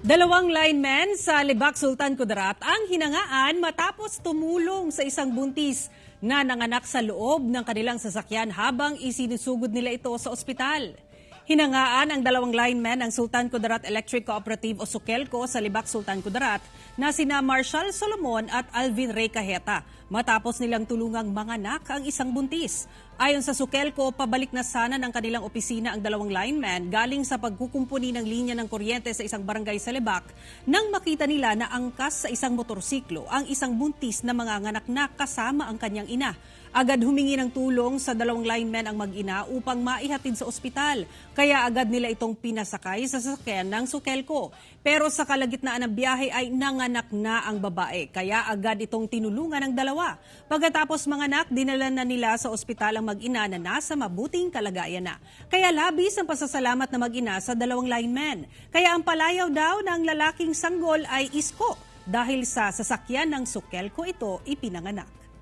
Dalawang linemen sa Libak Sultan Kudarat ang hinangaan matapos tumulong sa isang buntis na nanganak sa loob ng kanilang sasakyan habang isinusugod nila ito sa ospital. Hinangaan ang dalawang linemen ng Sultan Kudarat Electric Cooperative o Sukelco sa Libak Sultan Kudarat na sina Marshall Solomon at Alvin Ray Cajeta matapos nilang tulungang manganak ang isang buntis. Ayon sa Sukelco, pabalik na sana ng kanilang opisina ang dalawang linemen galing sa pagkukumpuni ng linya ng kuryente sa isang barangay sa Libak nang makita nila na angkas sa isang motorsiklo ang isang buntis na manganganak na kasama ang kanyang ina. Agad humingi ng tulong sa dalawang linemen ang mag-ina upang maihatid sa ospital. Kaya agad nila itong pinasakay sa sasakyan ng Sukelco. Pero sa kalagitnaan ng biyahe ay nanganak na ang babae. Kaya agad itong tinulungan ng dalawa. Pagkatapos manganak, dinala na nila sa ospital ang mag-ina na nasa mabuting kalagayan na. Kaya labis ang pasasalamat na mag-ina sa dalawang linemen. Kaya ang palayaw daw ng lalaking sanggol ay isko dahil sa sasakyan ng Sukelco ito ipinanganak.